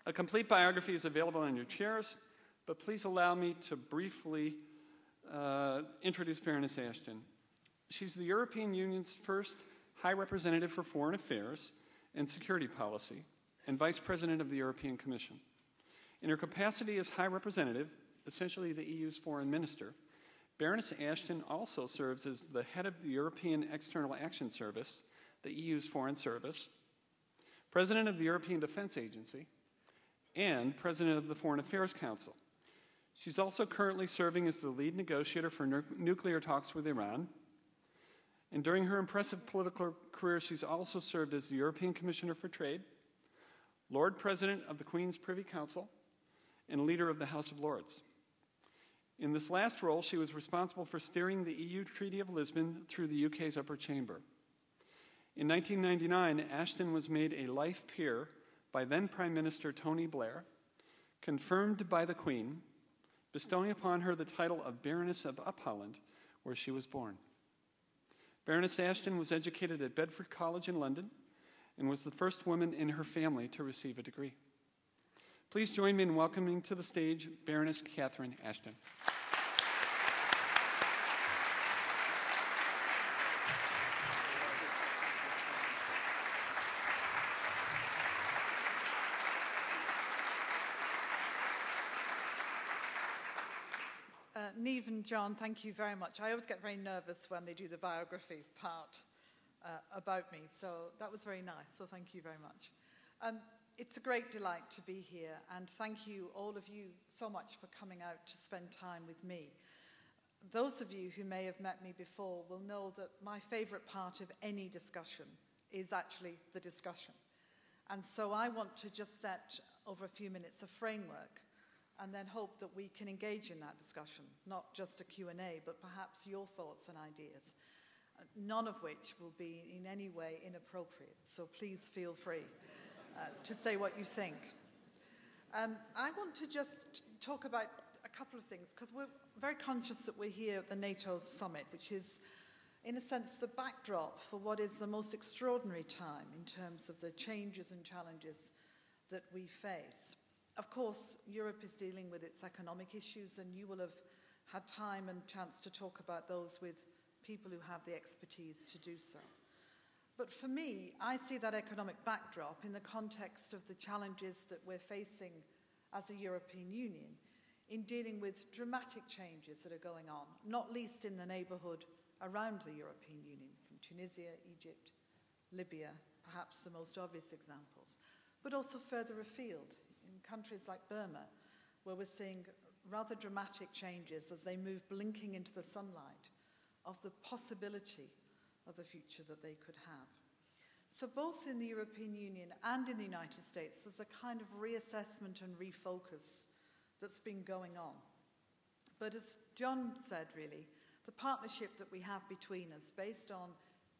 A complete biography is available on your chairs, but please allow me to briefly introduce Baroness Ashton. She's the European Union's first High Representative for Foreign Affairs and Security Policy and Vice President of the European Commission. In her capacity as High Representative, essentially the EU's foreign minister, Baroness Ashton also serves as the head of the European External Action Service, the EU's foreign service, President of the European Defense Agency, and President of the Foreign Affairs Council. She's also currently serving as the lead negotiator for nuclear talks with Iran. And during her impressive political career, she's also served as the European Commissioner for Trade, Lord President of the Queen's Privy Council, and leader of the House of Lords. In this last role, she was responsible for steering the EU Treaty of Lisbon through the UK's upper chamber. In 1999, Ashton was made a life peer by then Prime Minister Tony Blair, confirmed by the Queen, bestowing upon her the title of Baroness of Upholland, where she was born. Baroness Ashton was educated at Bedford College in London and was the first woman in her family to receive a degree. Please join me in welcoming to the stage Baroness Catherine Ashton. Niamh and John, thank you very much. I always get very nervous when they do the biography part about me, so that was very nice, so thank you very much. It's a great delight to be here, and thank you, all of you, so much for coming out to spend time with me. Those of you who may have met me before will know that my favourite part of any discussion is actually the discussion. And so I want to just set, over a few minutes, a framework and then hope that we can engage in that discussion, not just a Q&A, but perhaps your thoughts and ideas, none of which will be in any way inappropriate, so please feel free to say what you think. I want to just talk about a couple of things, because we're very conscious that we're here at the NATO summit, which is, in a sense, the backdrop for what is the most extraordinary time in terms of the changes and challenges that we face. Of course, Europe is dealing with its economic issues, and you will have had time and chance to talk about those with people who have the expertise to do so. But for me, I see that economic backdrop in the context of the challenges that we're facing as a European Union in dealing with dramatic changes that are going on, not least in the neighbourhood around the European Union, from Tunisia, Egypt, Libya, perhaps the most obvious examples, but also further afield in countries like Burma, where we're seeing rather dramatic changes as they move blinking into the sunlight of the possibility of the future that they could have. So both in the European Union and in the United States, there's a kind of reassessment and refocus that's been going on. But as John said, really, the partnership that we have between us, based on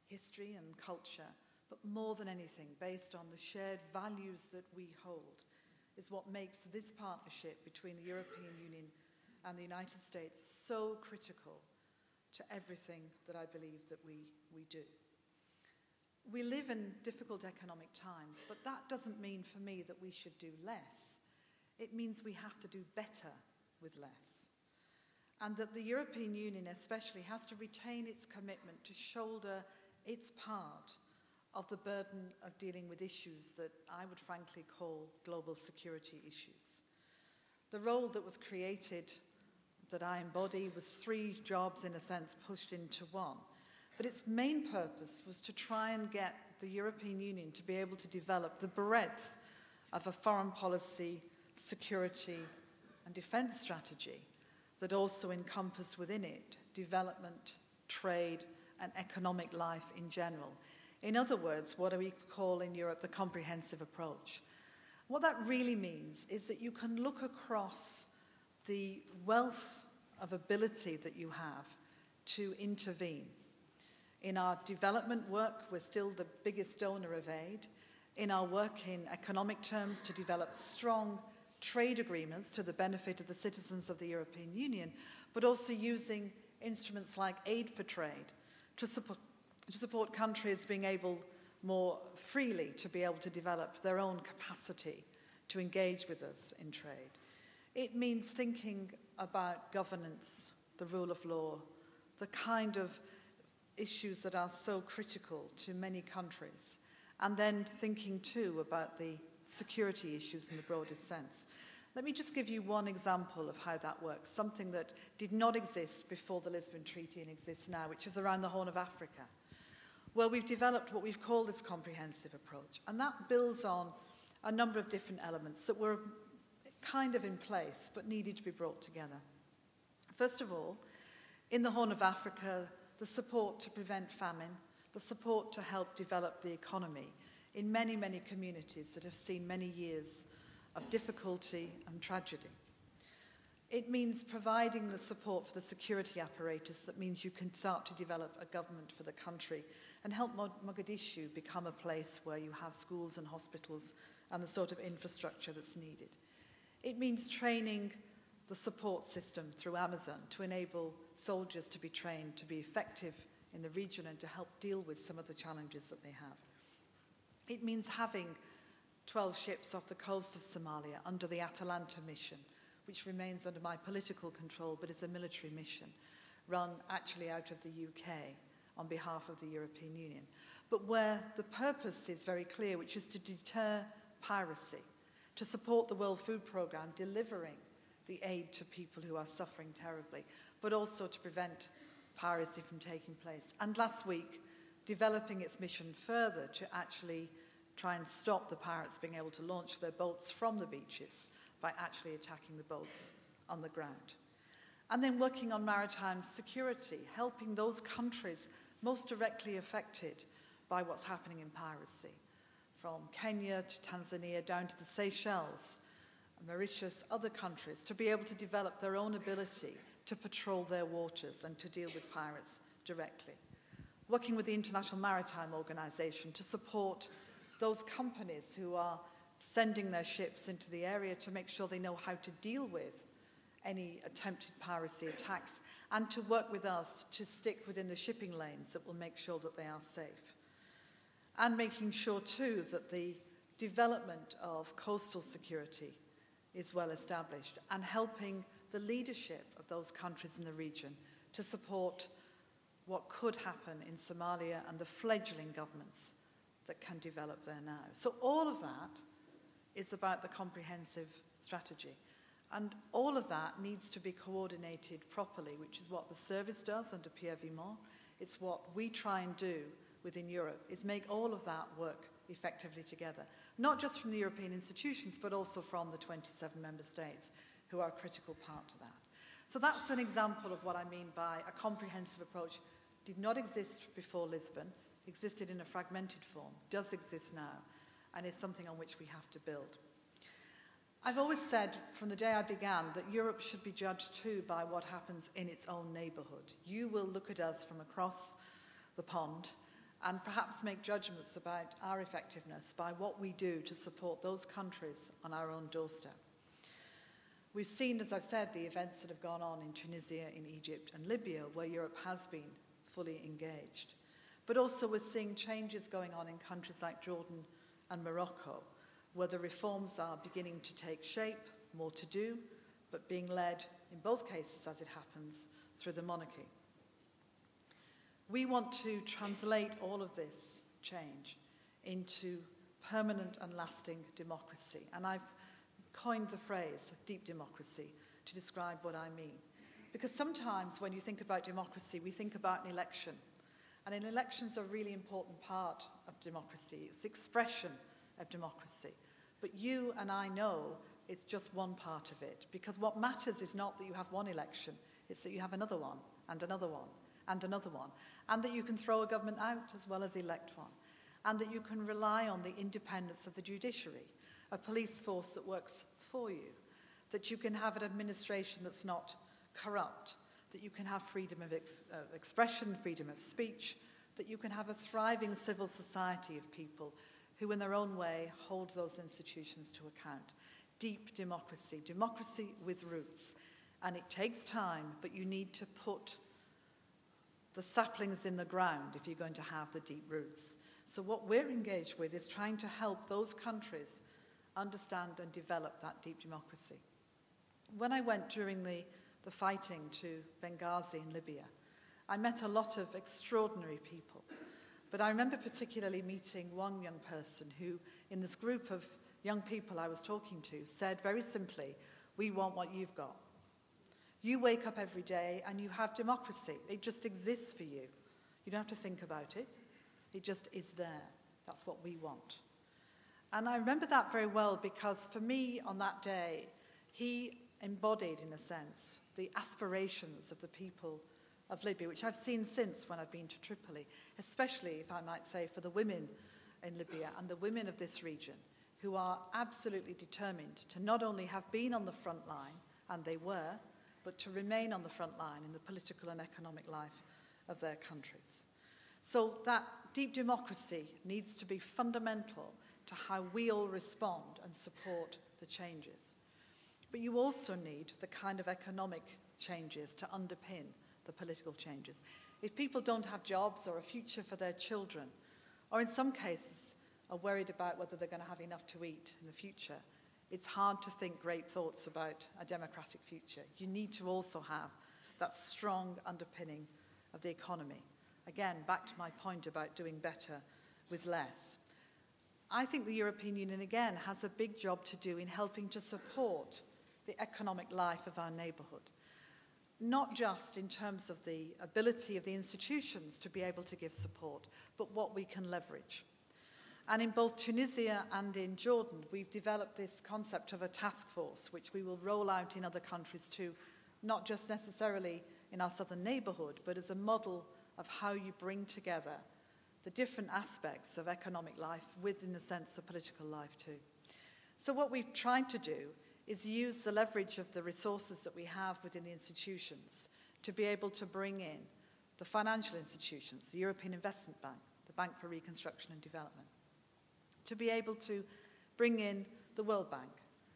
history and culture, but more than anything, based on the shared values that we hold, is what makes this partnership between the European Union and the United States so critical to everything that I believe that we do. We live in difficult economic times, but that doesn't mean for me that we should do less. It means we have to do better with less. And that the European Union especially has to retain its commitment to shoulder its part of the burden of dealing with issues that I would frankly call global security issues. The role that was created, that I embody, was 3 jobs, in a sense, pushed into one. But its main purpose was to try and get the European Union to be able to develop the breadth of a foreign policy, security, and defence strategy that also encompassed within it development, trade, and economic life in general. In other words, what we call in Europe the comprehensive approach. What that really means is that you can look across the wealth of ability that you have to intervene. In our development work, we're still the biggest donor of aid. In our work in economic terms, to develop strong trade agreements to the benefit of the citizens of the European Union, but also using instruments like aid for trade to support countries being able more freely to be able to develop their own capacity to engage with us in trade. It means thinking about governance, the rule of law, the kind of issues that are so critical to many countries, and then thinking too about the security issues in the broadest sense. Let me just give you one example of how that works, something that did not exist before the Lisbon Treaty and exists now, which is around the Horn of Africa, where we've developed what we've called this comprehensive approach. And that builds on a number of different elements that were kind of in place but needed to be brought together. First of all, in the Horn of Africa, the support to prevent famine, the support to help develop the economy in many, many communities that have seen many years of difficulty and tragedy. It means providing the support for the security apparatus that means you can start to develop a government for the country and help Mogadishu become a place where you have schools and hospitals and the sort of infrastructure that's needed. It means training the support system through Amazon to enable soldiers to be trained to be effective in the region and to help deal with some of the challenges that they have. It means having 12 ships off the coast of Somalia under the Atalanta mission, which remains under my political control but is a military mission, run actually out of the UK on behalf of the European Union, but where the purpose is very clear, which is to deter piracy, to support the World Food Programme delivering the aid to people who are suffering terribly, but also to prevent piracy from taking place. And last week, developing its mission further to actually try and stop the pirates being able to launch their boats from the beaches by actually attacking the boats on the ground. And then working on maritime security, helping those countries most directly affected by what's happening in piracy, from Kenya to Tanzania down to the Seychelles, Mauritius, other countries, to be able to develop their own ability to patrol their waters and to deal with pirates directly. Working with the International Maritime Organization to support those companies who are sending their ships into the area to make sure they know how to deal with any attempted piracy attacks, and to work with us to stick within the shipping lanes that will make sure that they are safe. And making sure too that the development of coastal security is well established, and helping the leadership of those countries in the region to support what could happen in Somalia and the fledgling governments that can develop there now. So all of that is about the comprehensive strategy. And all of that needs to be coordinated properly, which is what the service does under Pierre Vimont. It's what we try and do within Europe, is make all of that work effectively together, not just from the European institutions, but also from the 27 member states who are a critical part to that. So that's an example of what I mean by a comprehensive approach. Did not exist before Lisbon, existed in a fragmented form, does exist now, and is something on which we have to build. I've always said from the day I began that Europe should be judged too by what happens in its own neighbourhood. You will look at us from across the pond and perhaps make judgments about our effectiveness by what we do to support those countries on our own doorstep. We've seen, as I've said, the events that have gone on in Tunisia, in Egypt and Libya, where Europe has been fully engaged. But also we're seeing changes going on in countries like Jordan and Morocco, where the reforms are beginning to take shape, more to do, but being led, in both cases as it happens, through the monarchy. We want to translate all of this change into permanent and lasting democracy. And I've coined the phrase deep democracy to describe what I mean. Because sometimes when you think about democracy, we think about an election. And elections are a really important part of democracy. It's the expression of democracy. But you and I know it's just one part of it. Because what matters is not that you have one election, it's that you have another one, and another one, and another one. And that you can throw a government out as well as elect one. And that you can rely on the independence of the judiciary, a police force that works for you. That you can have an administration that's not corrupt. That you can have freedom of expression, freedom of speech. That you can have a thriving civil society of people who in their own way hold those institutions to account. Deep democracy, democracy with roots. And it takes time, but you need to put the saplings in the ground if you're going to have the deep roots. So what we're engaged with is trying to help those countries understand and develop that deep democracy. When I went during the fighting to Benghazi in Libya, I met a lot of extraordinary people. But I remember particularly meeting one young person who, in this group of young people I was talking to, said very simply, "We want what you've got. You wake up every day and you have democracy. It just exists for you. You don't have to think about it. It just is there. That's what we want." And I remember that very well because for me on that day, he embodied, in a sense, the aspirations of the people of Libya, which I've seen since when I've been to Tripoli, especially, if I might say, for the women in Libya and the women of this region who are absolutely determined to not only have been on the front line, and they were, but to remain on the front line in the political and economic life of their countries. So that deep democracy needs to be fundamental to how we all respond and support the changes. But you also need the kind of economic changes to underpin the political changes. If people don't have jobs or a future for their children, or in some cases are worried about whether they're going to have enough to eat in the future, it's hard to think great thoughts about a democratic future. You need to also have that strong underpinning of the economy. Again, back to my point about doing better with less. I think the European Union, again, has a big job to do in helping to support the economic life of our neighbourhood. Not just in terms of the ability of the institutions to be able to give support, but what we can leverage. And in both Tunisia and in Jordan, we've developed this concept of a task force, which we will roll out in other countries too, not just necessarily in our southern neighbourhood, but as a model of how you bring together the different aspects of economic life within the sense of political life too. So what we've tried to do is use the leverage of the resources that we have within the institutions to be able to bring in the financial institutions, the European Investment Bank, the Bank for Reconstruction and Development, to be able to bring in the World Bank,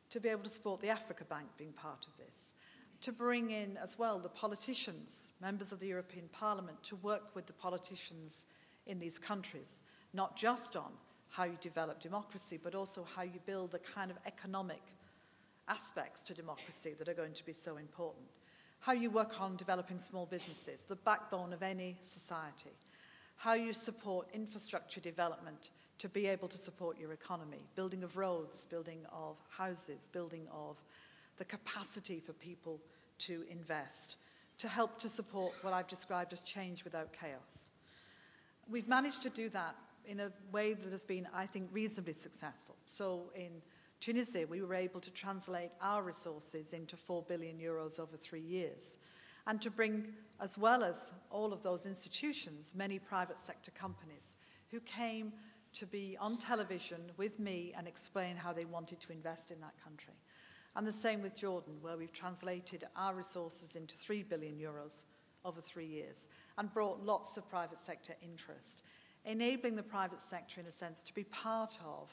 to be able to support the Africa Bank being part of this, to bring in as well the politicians, members of the European Parliament, to work with the politicians in these countries, not just on how you develop democracy, but also how you build the kind of economic aspects to democracy that are going to be so important. How you work on developing small businesses, the backbone of any society. How you support infrastructure development to be able to support your economy. Building of roads, building of houses, building of the capacity for people to invest, to help to support what I've described as change without chaos. We've managed to do that in a way that has been, I think, reasonably successful. So in Tunisia, we were able to translate our resources into 4 billion euros over 3 years, and to bring, as well as all of those institutions, many private sector companies who came to be on television with me and explain how they wanted to invest in that country. And the same with Jordan, where we've translated our resources into 3 billion euros over 3 years and brought lots of private sector interest, enabling the private sector, in a sense, to be part of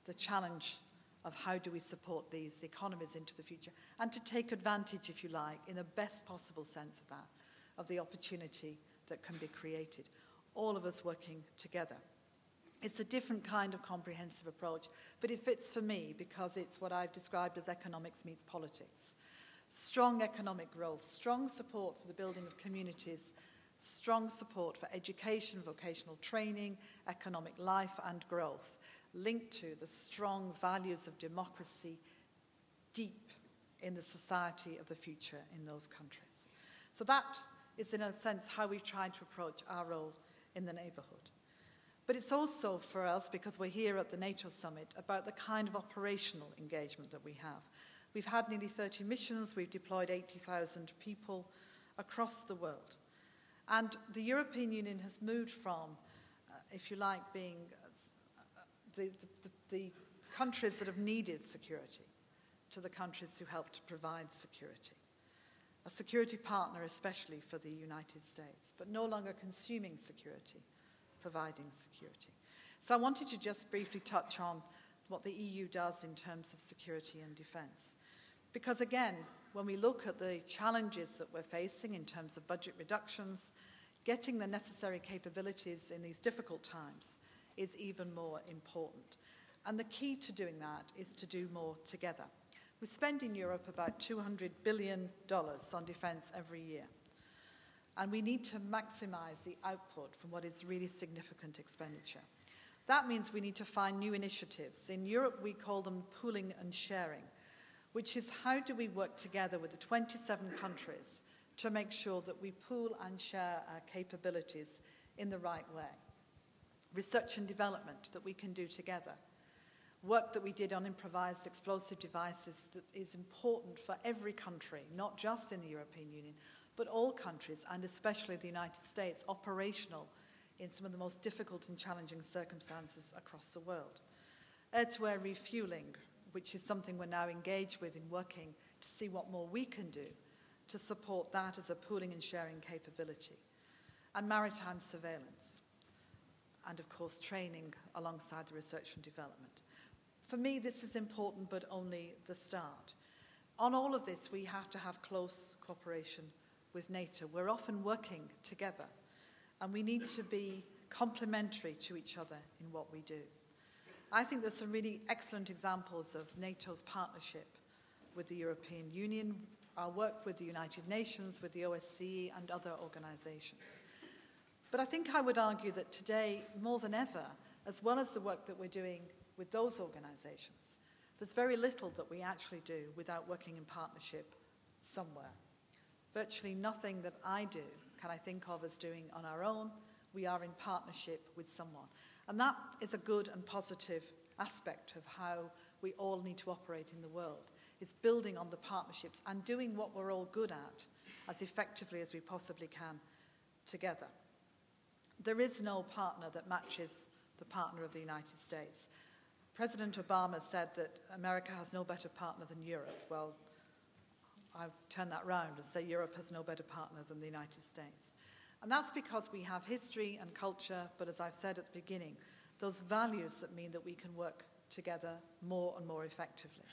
the challenge of how do we support these economies into the future, and to take advantage, if you like, in the best possible sense of that, of the opportunity that can be created, all of us working together. It's a different kind of comprehensive approach, but it fits for me because it's what I've described as economics meets politics. Strong economic growth, strong support for the building of communities, strong support for education, vocational training, economic life and growth, linked to the strong values of democracy deep in the society of the future in those countries. So that is, in a sense, how we've tried to approach our role in the neighbourhood. But it's also for us, because we're here at the NATO summit, about the kind of operational engagement that we have. We've had nearly 30 missions, we've deployed 80,000 people across the world. And the European Union has moved from, if you like, being the countries that have needed security to the countries who help to provide security. A security partner, especially for the United States, but no longer consuming security, providing security. So I wanted to just briefly touch on what the EU does in terms of security and defence. Because again, when we look at the challenges that we're facing in terms of budget reductions, getting the necessary capabilities in these difficult times is even more important. And the key to doing that is to do more together. We spend in Europe about $200 billion on defence every year. And we need to maximise the output from what is really significant expenditure. That means we need to find new initiatives. In Europe, we call them pooling and sharing, which is how do we work together with the 27 countries to make sure that we pool and share our capabilities in the right way. Research and development that we can do together. Work that we did on improvised explosive devices that is important for every country, not just in the European Union, but all countries, and especially the United States, operational in some of the most difficult and challenging circumstances across the world. Air-to-air refueling, which is something we're now engaged with in working to see what more we can do to support that as a pooling and sharing capability. And maritime surveillance. And, of course, training alongside the research and development. For me, this is important, but only the start. On all of this, we have to have close cooperation with NATO. We're often working together, and we need to be complementary to each other in what we do. I think there's some really excellent examples of NATO's partnership with the European Union, our work with the United Nations, with the OSCE, and other organizations. But I think I would argue that today, more than ever, as well as the work that we're doing with those organizations, there's very little that we actually do without working in partnership somewhere. Virtually nothing that I do can I think of as doing on our own. We are in partnership with someone. And that is a good and positive aspect of how we all need to operate in the world. It's building on the partnerships and doing what we're all good at as effectively as we possibly can together. There is no partner that matches the partner of the United States. President Obama said that America has no better partner than Europe. Well, I've turned that round and say Europe has no better partner than the United States. And that's because we have history and culture, but as I've said at the beginning, those values that mean that we can work together more and more effectively.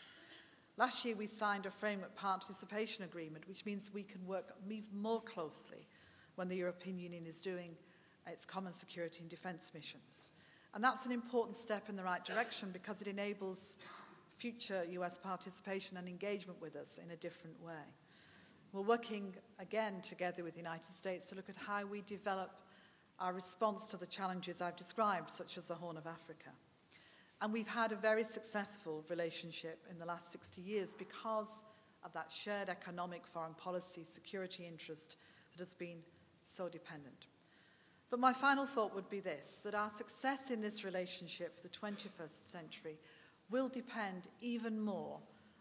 Last year we signed a framework participation agreement, which means we can work even more closely when the European Union is doing its common security and defence missions. And that's an important step in the right direction because it enables future US participation and engagement with us in a different way. We're working again together with the United States to look at how we develop our response to the challenges I've described, such as the Horn of Africa. And we've had a very successful relationship in the last 60 years because of that shared economic, foreign policy, security interest that has been so dependent. But my final thought would be this, that our success in this relationship for the 21st century will depend even more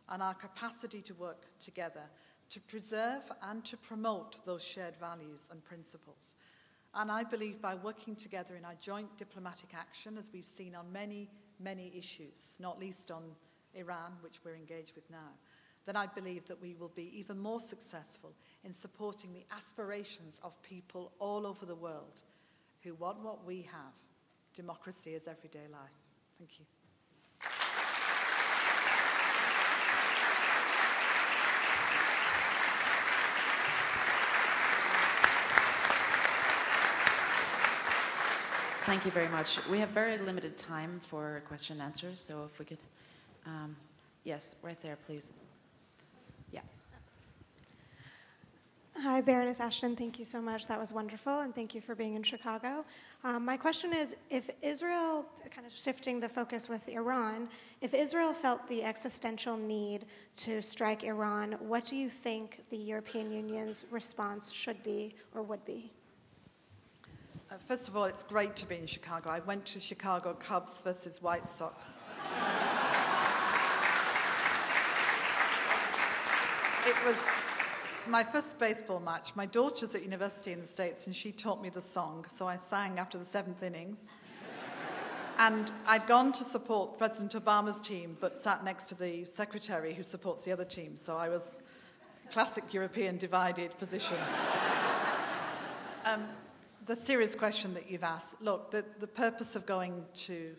on our capacity to work together to preserve and to promote those shared values and principles. And I believe by working together in our joint diplomatic action, as we've seen on many, many issues, not least on Iran, which we're engaged with now, then I believe that we will be even more successful in supporting the aspirations of people all over the world who want what we have, democracy as everyday life. Thank you. Thank you very much. We have very limited time for question and answers, so if we could, yes, right there, please. Yeah. Hi, Baroness Ashton. Thank you so much. That was wonderful, and thank you for being in Chicago. My question is, if Israel, kind of shifting the focus with Iran, if Israel felt the existential need to strike Iran, what do you think the European Union's response should be or would be? First of all, it's great to be in Chicago. I went to Chicago Cubs versus White Sox. It was my first baseball match. My daughter's at university in the States, and she taught me the song, so I sang after the seventh innings. And I'd gone to support President Obama's team, but sat next to the secretary who supports the other team, so I was classic European divided position. The serious question that you've asked, look, the purpose of going to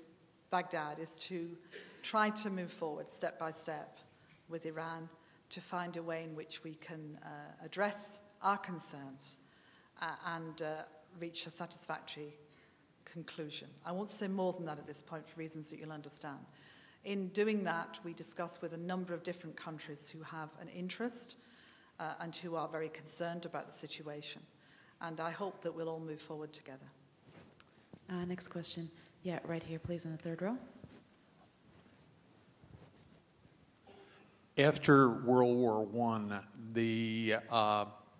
Baghdad is to try to move forward step by step with Iran to find a way in which we can address our concerns and reach a satisfactory conclusion. I won't say more than that at this point for reasons that you'll understand. In doing that, we discuss with a number of different countries who have an interest and who are very concerned about the situation. And I hope that we'll all move forward together. Next question. Yeah, right here, please, in the third row. After World War I, the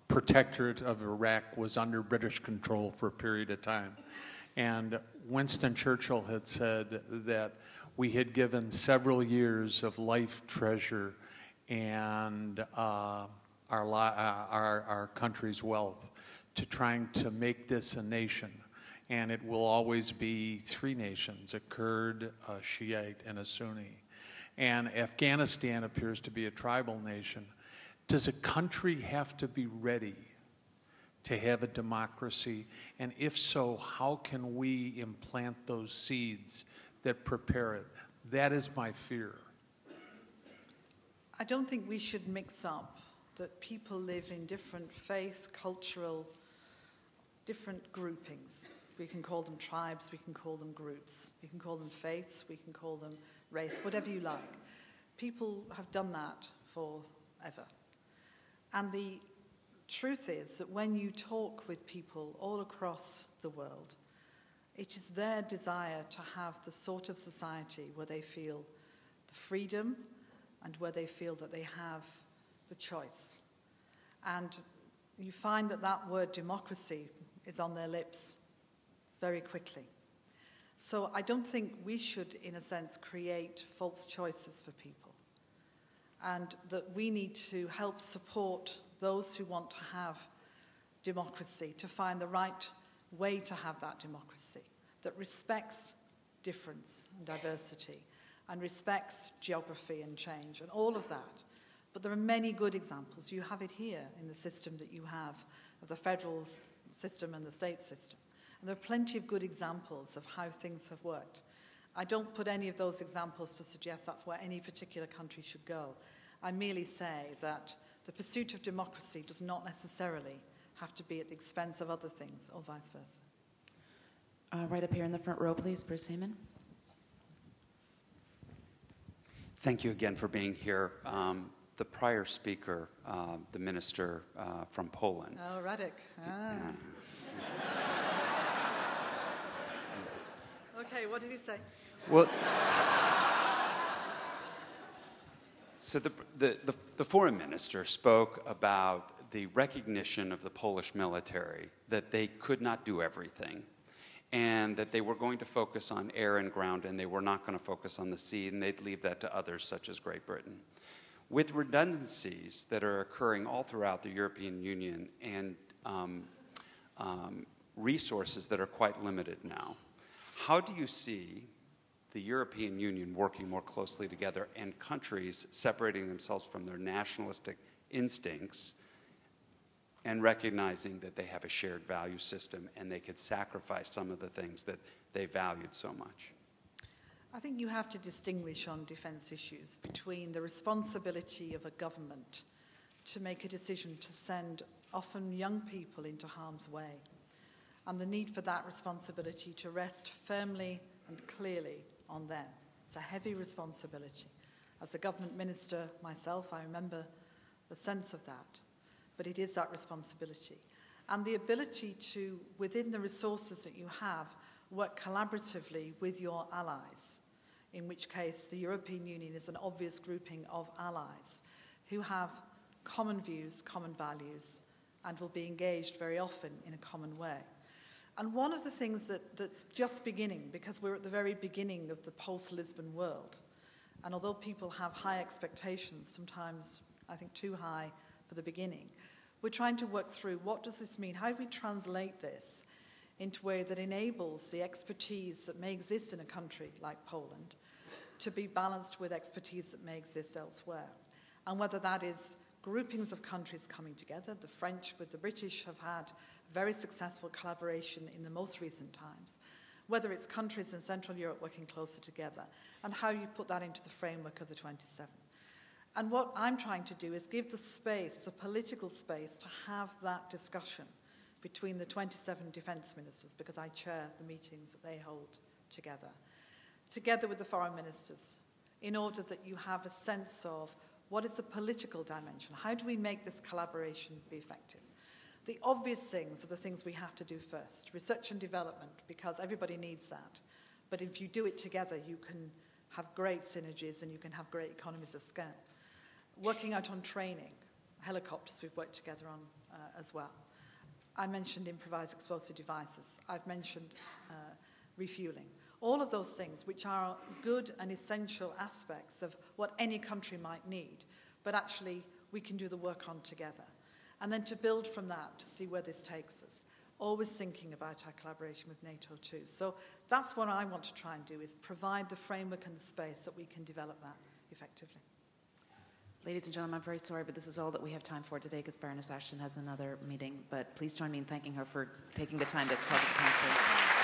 protectorate of Iraq was under British control for a period of time. And Winston Churchill had said that we had given several years of life treasure and our country's wealth to trying to make this a nation. And it will always be three nations, a Kurd, a Shiite, and a Sunni. And Afghanistan appears to be a tribal nation. Does a country have to be ready to have a democracy? And if so, how can we implant those seeds that prepare it? That is my fear. I don't think we should mix up that people live in different faith, cultural, different groupings. We can call them tribes, we can call them groups, we can call them faiths, we can call them race, whatever you like. People have done that forever. And the truth is that when you talk with people all across the world, it is their desire to have the sort of society where they feel the freedom and where they feel that they have the choice. And you find that that word democracy is on their lips very quickly. So I don't think we should, in a sense, create false choices for people. And that we need to help support those who want to have democracy, to find the right way to have that democracy, that respects difference and diversity, and respects geography and change, and all of that. But there are many good examples. You have it here in the system that you have of the federal system and the state system. And there are plenty of good examples of how things have worked. I don't put any of those examples to suggest that's where any particular country should go. I merely say that the pursuit of democracy does not necessarily have to be at the expense of other things, or vice versa. Right up here in the front row, please, Bruce Heyman. Thank you again for being here. The prior speaker, the minister from Poland. Oh, Radek. Ah. Okay, what did he say? Well, so the foreign minister spoke about the recognition of the Polish military, that they could not do everything, and that they were going to focus on air and ground, and they were not going to focus on the sea, and they'd leave that to others, such as Great Britain. With redundancies that are occurring all throughout the European Union and resources that are quite limited now, how do you see the European Union working more closely together and countries separating themselves from their nationalistic instincts and recognizing that they have a shared value system and they could sacrifice some of the things that they valued so much? I think you have to distinguish on defence issues between the responsibility of a government to make a decision to send often young people into harm's way, and the need for that responsibility to rest firmly and clearly on them. It's a heavy responsibility. As a government minister myself, I remember the sense of that, but it is that responsibility. And the ability to, within the resources that you have, work collaboratively with your allies, in which case the European Union is an obvious grouping of allies who have common views, common values, and will be engaged very often in a common way. And one of the things that's just beginning, because we're at the very beginning of the post-Lisbon world, and although people have high expectations, sometimes I think too high for the beginning, we're trying to work through what does this mean? How do we translate this into a way that enables the expertise that may exist in a country like Poland to be balanced with expertise that may exist elsewhere? And whether that is groupings of countries coming together. The French with the British have had very successful collaboration in the most recent times. Whether it's countries in Central Europe working closer together, and how you put that into the framework of the 27. And what I'm trying to do is give the space, the political space, to have that discussion between the 27 defence ministers, because I chair the meetings that they hold together with the foreign ministers, in order that you have a sense of what is the political dimension? How do we make this collaboration be effective? The obvious things are the things we have to do first. Research and development, because everybody needs that. But if you do it together, you can have great synergies and you can have great economies of scale. Working out on training, helicopters we've worked together on as well. I mentioned improvised explosive devices. I've mentioned refueling. All of those things, which are good and essential aspects of what any country might need, but actually we can do the work on together. And then to build from that, to see where this takes us. Always thinking about our collaboration with NATO too. So that's what I want to try and do, is provide the framework and the space that we can develop that effectively. Ladies and gentlemen, I'm very sorry, but this is all that we have time for today because Baroness Ashton has another meeting. But please join me in thanking her for taking the time to talk to the Council.